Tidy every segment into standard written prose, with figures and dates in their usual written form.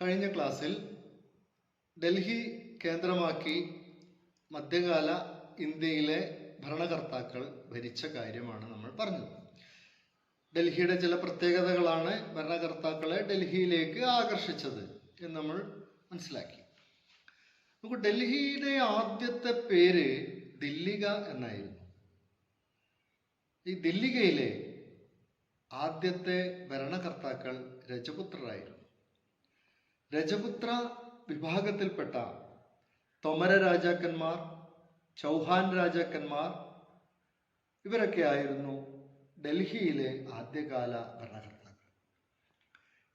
കഴിഞ്ഞ ക്ലാസ്സിൽ ഡൽഹി കേന്ദ്രമാക്കി മധ്യകാല ഇന്ത്യയിലെ ഭരണകർത്താക്കൾ ഭരിച്ച കാര്യമാണ് നമ്മൾ പറഞ്ഞത്. ഡൽഹിയുടെ ചില പ്രത്യേകതകളാണ് ഭരണകർത്താക്കളെ ഡൽഹിയിലേക്ക് ആകർഷിച്ചത് എന്ന് നമ്മൾ മനസ്സിലാക്കി. നമുക്ക് ഡൽഹിയുടെ ആദ്യത്തെ പേര് ദില്ലിക എന്നായിരുന്നു. ഈ ദില്ലികയിലെ ആദ്യത്തെ ഭരണകർത്താക്കൾ രജപുത്രരായിരുന്നു. രജപുത്ര വിഭാഗത്തിൽപ്പെട്ട തൊമര രാജാക്കന്മാർ, ചൗഹാൻ രാജാക്കന്മാർ, ഇവരൊക്കെ ആയിരുന്നു ഡൽഹിയിലെ ആദ്യകാല ഭരണകർത്താക്കൾ.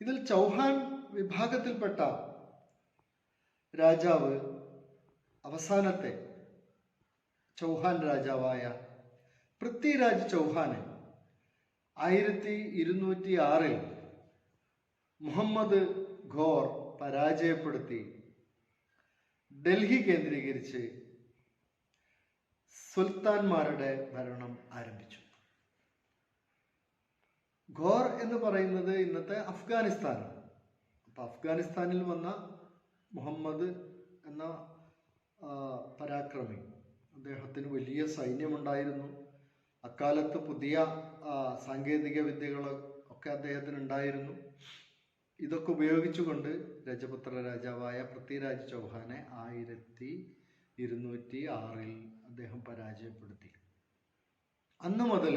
ഇതിൽ ചൗഹാൻ വിഭാഗത്തിൽപ്പെട്ട രാജാവ് അവസാനത്തെ ചൗഹാൻ രാജാവായ പൃഥ്വിരാജ് ചൗഹാനെ 1206 മുഹമ്മദ് ഘോർ പരാജയപ്പെടുത്തി ഡൽഹി കേന്ദ്രീകരിച്ച് സുൽത്താൻമാരുടെ ഭരണം ആരംഭിച്ചു. ഘോർ എന്ന് പറയുന്നത് ഇന്നത്തെ അഫ്ഗാനിസ്ഥാനാണ്. അപ്പം അഫ്ഗാനിസ്ഥാനിൽ വന്ന മുഹമ്മദ് എന്ന പരാക്രമി, അദ്ദേഹത്തിന് വലിയ സൈന്യമുണ്ടായിരുന്നു. അക്കാലത്ത് പുതിയ സാങ്കേതിക വിദ്യകളൊക്കെ അദ്ദേഹത്തിന് ഉണ്ടായിരുന്നു. ഇതൊക്കെ ഉപയോഗിച്ചുകൊണ്ട് രജപുത്ര രാജാവായ പൃഥ്വിരാജ് ചൗഹാനെ 1206 അദ്ദേഹം പരാജയപ്പെടുത്തി. അന്ന് മുതൽ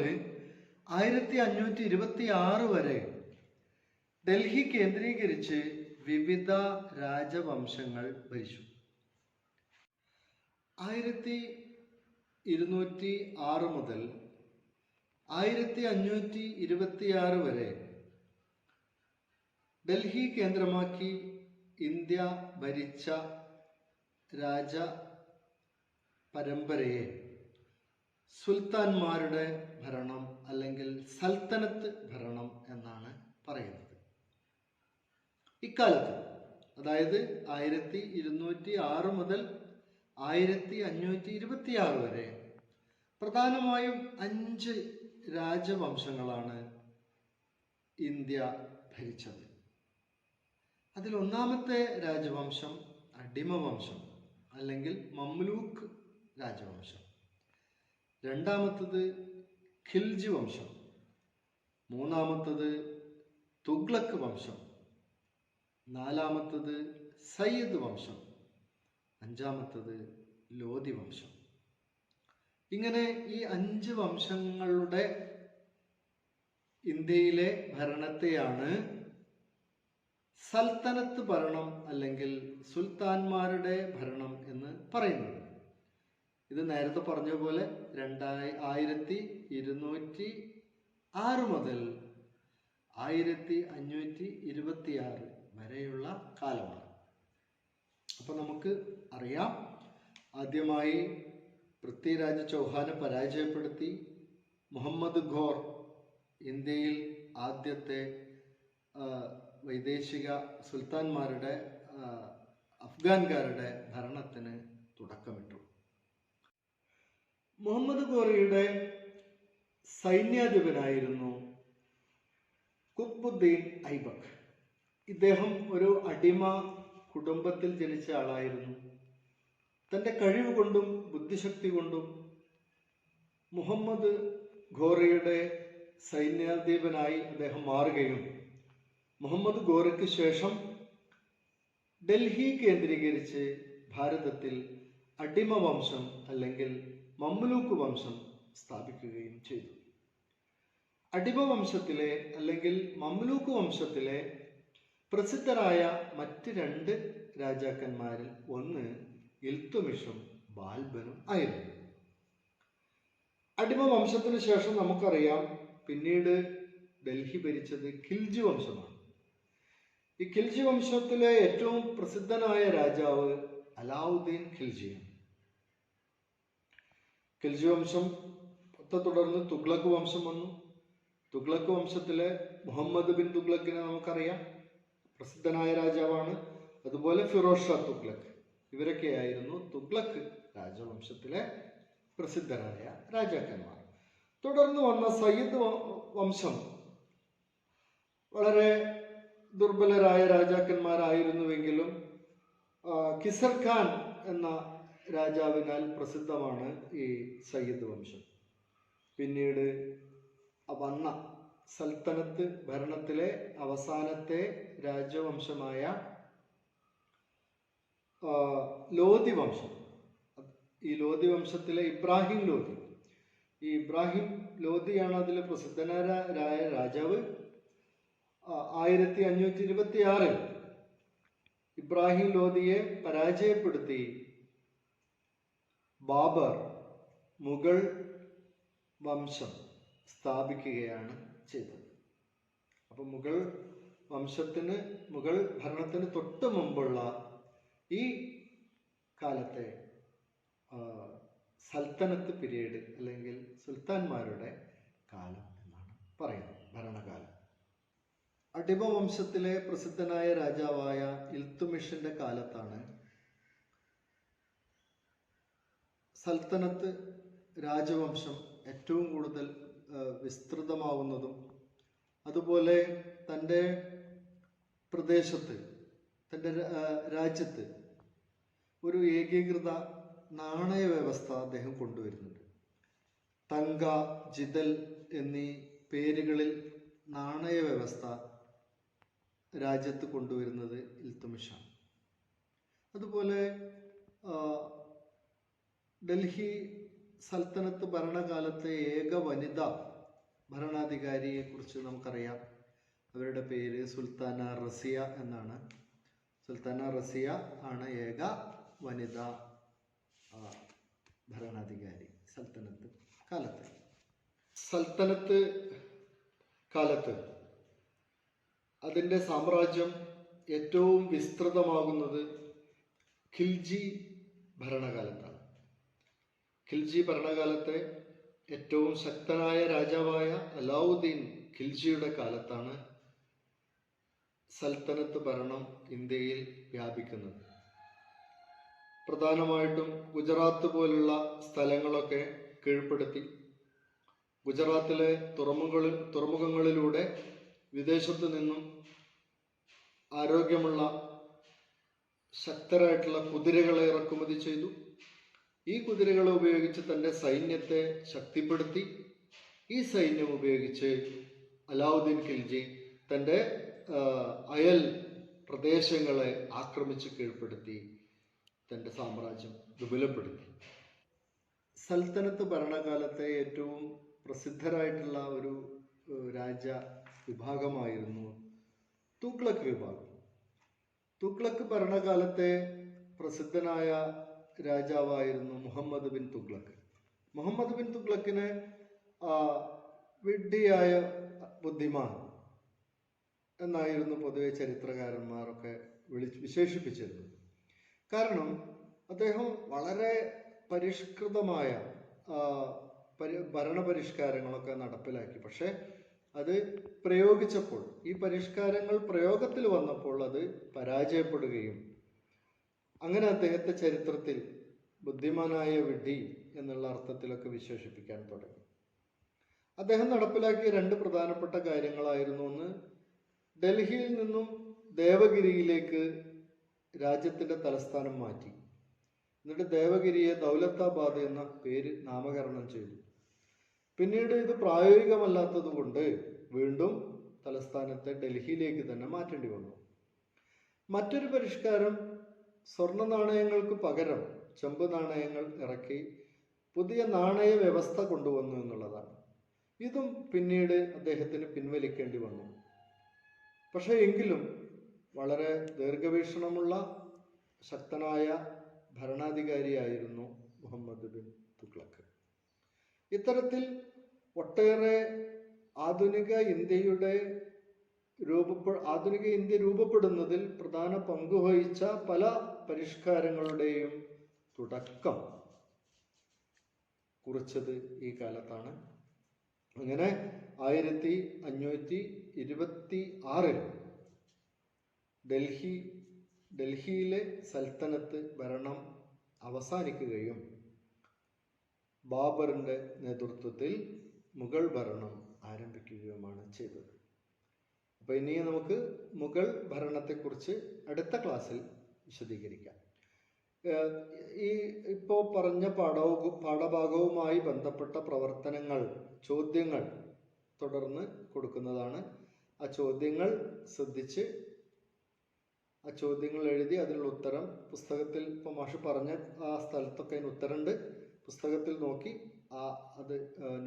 1526 വരെ ഡൽഹി കേന്ദ്രീകരിച്ച് വിവിധ രാജവംശങ്ങൾ ഭരിച്ചു. 1206 മുതൽ 1526 വരെ ഡൽഹി കേന്ദ്രമാക്കി ഇന്ത്യ ഭരിച്ച രാജ പരമ്പരയെ സുൽത്താൻമാരുടെ ഭരണം അല്ലെങ്കിൽ സൽത്തനത്ത് ഭരണം എന്നാണ് പറയുന്നത്. ഇക്കാലത്ത്, അതായത് 1206 മുതൽ 1526 വരെ പ്രധാനമായും 5 രാജവംശങ്ങളാണ് ഇന്ത്യ ഭരിച്ചത്. അതിൽ ഒന്നാമത്തെ രാജവംശം അടിമവംശം അല്ലെങ്കിൽ മംലൂക്ക് രാജവംശം, രണ്ടാമത്തത് ഖിൽജി വംശം, മൂന്നാമത്തത് തുഗ്ലക്ക് വംശം, നാലാമത്തത് സയ്യിദ് വംശം, അഞ്ചാമത്തത് ലോധി വംശം. ഇങ്ങനെ ഈ 5 വംശങ്ങളുടെ ഇന്ത്യയിലെ ഭരണത്തെയാണ് സൽത്തനത്ത് ഭരണം അല്ലെങ്കിൽ സുൽത്താൻമാരുടെ ഭരണം എന്ന് പറയുന്നത്. ഇത് നേരത്തെ പറഞ്ഞ പോലെ 1206 മുതൽ 1526 വരെയുള്ള കാലമാണ്. അപ്പൊ നമുക്ക് അറിയാം, ആദ്യമായി പൃഥ്വിരാജ് ചൗഹാനെ പരാജയപ്പെടുത്തി മുഹമ്മദ് ഘോർ ഇന്ത്യയിൽ ആദ്യത്തെ വൈദേശിക സുൽത്താൻമാരുടെ അഫ്ഗാൻകാരുടെ ഭരണത്തിന് തുടക്കമിട്ടു. മുഹമ്മദ് ഘോറിയുടെ സൈന്യാധിപനായിരുന്നു ഖുത്ബുദ്ദീൻ ഐബക്ക്. ഇദ്ദേഹം ഒരു അടിമ കുടുംബത്തിൽ ജനിച്ച ആളായിരുന്നു. തൻ്റെ കഴിവ് കൊണ്ടും ബുദ്ധിശക്തി കൊണ്ടും മുഹമ്മദ് ഘോറിയുടെ സൈന്യാധിപനായി അദ്ദേഹം മാറുകയും മുഹമ്മദ് ഘോറിക്ക് ശേഷം ഡൽഹി കേന്ദ്രീകരിച്ച് ഭാരതത്തിൽ അടിമവംശം അല്ലെങ്കിൽ മംലൂക്ക് വംശം സ്ഥാപിക്കുകയും ചെയ്തു. അടിമവംശത്തിലെ അല്ലെങ്കിൽ മംലൂക്ക് വംശത്തിലെ പ്രസിദ്ധരായ മറ്റ് 2 രാജാക്കന്മാരിൽ ഒന്ന് ഇൽത്തുമിഷും ബാൽബനും ആയിരുന്നു. അടിമവംശത്തിന് ശേഷം നമുക്കറിയാം, പിന്നീട് ഡൽഹി ഭരിച്ചത് ഖിൽജി വംശമാണ്. ഈ ഖിൽജി വംശത്തിലെ ഏറ്റവും പ്രസിദ്ധനായ രാജാവ് അലാവുദ്ദീൻ ഖിൽജിയാണ്. ഖിൽജി വംശത്തെ തുടർന്ന് തുഗ്ലക്ക് വംശം വന്നു. തുഗ്ലക്ക് വംശത്തിലെ മുഹമ്മദ് ബിൻ തുഗ്ലക്കിനെ നമുക്കറിയാം, പ്രസിദ്ധനായ രാജാവാണ്. അതുപോലെ ഫിറോസ് ഷാ തുഗ്ലക്ക്, ഇവരൊക്കെയായിരുന്നു തുഗ്ലക്ക് രാജവംശത്തിലെ പ്രസിദ്ധരായ രാജാക്കന്മാർ. തുടർന്ന് വന്ന സയ്യിദ് വംശം വളരെ ദുർബലരായ രാജാക്കന്മാരായിരുന്നുവെങ്കിലും കിസർ ഖാൻ എന്ന രാജാവിനാൽ പ്രസിദ്ധമാണ് ഈ സയ്യിദ് വംശം. പിന്നീട് വന്ന സൽത്തനത്ത് ഭരണത്തിലെ അവസാനത്തെ രാജവംശമായ ലോധി വംശം, ഈ ലോധി വംശത്തിലെ ഇബ്രാഹിം ലോധി, ഈ ഇബ്രാഹിം ലോധിയാണ് അതിലെ പ്രസിദ്ധനായ രാജാവ്. 1526 ഇബ്രാഹിം ലോധിയെ പരാജയപ്പെടുത്തി ബാബർ മുഗൾ വംശം സ്ഥാപിക്കുകയാണ് ചെയ്തത്. അപ്പൊ മുഗൾ ഭരണത്തിന് തൊട്ട് മുമ്പുള്ള ഈ കാലത്തെ സൽത്തനത്ത് പീരീഡ് അല്ലെങ്കിൽ സുൽത്താൻമാരുടെ കാലം എന്നാണ് പറയുന്നത്, ഭരണകാലം. അടിമവംശത്തിലെ പ്രസിദ്ധനായ രാജാവായ ഇൽത്തുമിഷിന്റെ കാലത്താണ് സൽത്തനത്ത് രാജവംശം ഏറ്റവും കൂടുതൽ വിസ്തൃതമാവുന്നതും അതുപോലെ തൻ്റെ പ്രദേശത്ത്, തൻ്റെ രാജ്യത്ത് ഒരു ഏകീകൃത നാണയ വ്യവസ്ഥ അദ്ദേഹം കൊണ്ടുവരുന്നുണ്ട്. തങ്ക, ജിതൽ എന്നീ പേരുകളിൽ നാണയ വ്യവസ്ഥ രാജ്യത്ത് കൊണ്ടുവരുന്നത് ഇൽത്തുമിഷാണ്. അതുപോലെ ഡൽഹി സൽത്തനത്ത് ഭരണകാലത്തെ ഏക വനിതാ ഭരണാധികാരിയെ കുറിച്ച് നമുക്കറിയാം. അവരുടെ പേര് സുൽത്താന റസിയ എന്നാണ്. സുൽത്താന റസിയ ആണ് ഏക വനിതാ ഭരണാധികാരി സൽത്തനത്ത് കാലത്ത്. സൽത്തനത്ത് കാലത്ത് അതിൻ്റെ സാമ്രാജ്യം ഏറ്റവും വിസ്തൃതമാകുന്നത് ഖിൽജി ഭരണകാലത്താണ്. ഖിൽജി ഭരണകാലത്തെ ഏറ്റവും ശക്തനായ രാജാവായ അലാവുദ്ദീൻ ഖിൽജിയുടെ കാലത്താണ് സൽത്തനത്ത് ഭരണം ഇന്ത്യയിൽ വ്യാപിക്കുന്നത്. പ്രധാനമായിട്ടും ഗുജറാത്ത് പോലുള്ള സ്ഥലങ്ങളൊക്കെ കീഴ്പ്പെടുത്തി ഗുജറാത്തിലെ തുറമുഖങ്ങളിലൂടെ വിദേശത്തു നിന്നും ആരോഗ്യമുള്ള ശക്തരായിട്ടുള്ള കുതിരകളെ ഇറക്കുമതി ചെയ്തു. ഈ കുതിരകളെ ഉപയോഗിച്ച് തൻ്റെ സൈന്യത്തെ ശക്തിപ്പെടുത്തി. ഈ സൈന്യം ഉപയോഗിച്ച് അലാവുദ്ദീൻ ഖിൽജി തൻ്റെ അയൽ പ്രദേശങ്ങളെ ആക്രമിച്ച് കീഴ്പ്പെടുത്തി തൻ്റെ സാമ്രാജ്യം വിപുലപ്പെടുത്തി. സൽത്തനത്ത് ഭരണകാലത്തെ ഏറ്റവും പ്രസിദ്ധരായിട്ടുള്ള ഒരു രാജ വിഭാഗമായിരുന്നു തുഗ്ലക്ക് വിഭാഗം. തുഗ്ലക്ക് ഭരണകാലത്തെ പ്രസിദ്ധനായ രാജാവായിരുന്നു മുഹമ്മദ് ബിൻ തുഗ്ലക്ക്. മുഹമ്മദ് ബിൻ തുഗ്ലക്കിനെ വിഡ്ഢിയായ ബുദ്ധിമാൻ എന്നായിരുന്നു പൊതുവെ ചരിത്രകാരന്മാരൊക്കെ വിശേഷിപ്പിച്ചിരുന്നത്. കാരണം അദ്ദേഹം വളരെ പരിഷ്കൃതമായ ഭരണപരിഷ്കാരങ്ങളൊക്കെ നടപ്പിലാക്കി. പക്ഷെ അത് പ്രയോഗിച്ചപ്പോൾ, ഈ പരിഷ്കാരങ്ങൾ പ്രയോഗത്തിൽ വന്നപ്പോൾ അത് പരാജയപ്പെടുകയും അങ്ങനെ അദ്ദേഹത്തെ ചരിത്രത്തിൽ ബുദ്ധിമാനായ വിഡ്ഢി എന്നുള്ള അർത്ഥത്തിലൊക്കെ വിശേഷിപ്പിക്കാൻ തുടങ്ങി. അദ്ദേഹം നടപ്പിലാക്കിയ 2 പ്രധാനപ്പെട്ട കാര്യങ്ങളായിരുന്നു. ഒന്ന്, ഡൽഹിയിൽ നിന്നും ദേവഗിരിയിലേക്ക് രാജ്യത്തിൻ്റെ തലസ്ഥാനം മാറ്റി. എന്നിട്ട് ദേവഗിരിയെ ദൗലത്താബാദ് എന്ന പേര് നാമകരണം ചെയ്തു. പിന്നീട് ഇത് പ്രായോഗികമല്ലാത്തത് കൊണ്ട് വീണ്ടും തലസ്ഥാനത്തെ ഡൽഹിയിലേക്ക് തന്നെ മാറ്റേണ്ടി വന്നു. മറ്റൊരു പരിഷ്കാരം സ്വർണ്ണ നാണയങ്ങൾക്ക് പകരം ചെമ്പ് നാണയങ്ങൾ ഇറക്കി പുതിയ നാണയ വ്യവസ്ഥ കൊണ്ടുവന്നു എന്നുള്ളതാണ്. ഇതും പിന്നീട് അദ്ദേഹത്തിന് പിൻവലിക്കേണ്ടി വന്നു. പക്ഷേ എങ്കിലും വളരെ ദീർഘവീക്ഷണമുള്ള ശക്തനായ ഭരണാധികാരിയായിരുന്നു മുഹമ്മദ് ബിൻ തുഗ്ലക്ക്. ഇത്തരത്തിൽ ഒട്ടേറെ ആധുനിക ഇന്ത്യ രൂപപ്പെടുന്നതിൽ പ്രധാന പങ്കുവഹിച്ച പല പരിഷ്കാരങ്ങളുടെയും തുടക്കം കുറിച്ചത് ഈ കാലത്താണ്. അങ്ങനെ 1526 ഡൽഹിയിലെ സൽത്തനത്ത് ഭരണം അവസാനിക്കുകയും ബാബറിന്റെ നേതൃത്വത്തിൽ മുഗൾ ഭരണം ആരംഭിക്കുകയുമാണ് ചെയ്തത്. അപ്പോൾ ഇനി നമുക്ക് മുഗൾ ഭരണത്തെക്കുറിച്ച് അടുത്ത ക്ലാസ്സിൽ വിശദീകരിക്കാം. ഈ ഇപ്പോൾ പറഞ്ഞ പാഠഭാഗവുമായി ബന്ധപ്പെട്ട പ്രവർത്തനങ്ങൾ, ചോദ്യങ്ങൾ തുടർന്ന് കൊടുക്കുന്നതാണ്. ആ ചോദ്യങ്ങൾ ശ്രദ്ധിച്ച് ആ ചോദ്യങ്ങൾ എഴുതി അതിനുള്ള ഉത്തരം പുസ്തകത്തിൽ, ഇപ്പോൾ മാഷ് പറഞ്ഞ ആ സ്ഥലത്തൊക്കെ അതിന് ഉത്തരമുണ്ട്, പുസ്തകത്തിൽ നോക്കി അത്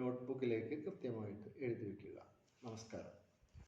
നോട്ട്ബുക്കിലേക്ക് കൃത്യമായിട്ട് എഴുതി വയ്ക്കുക. നമസ്കാരം.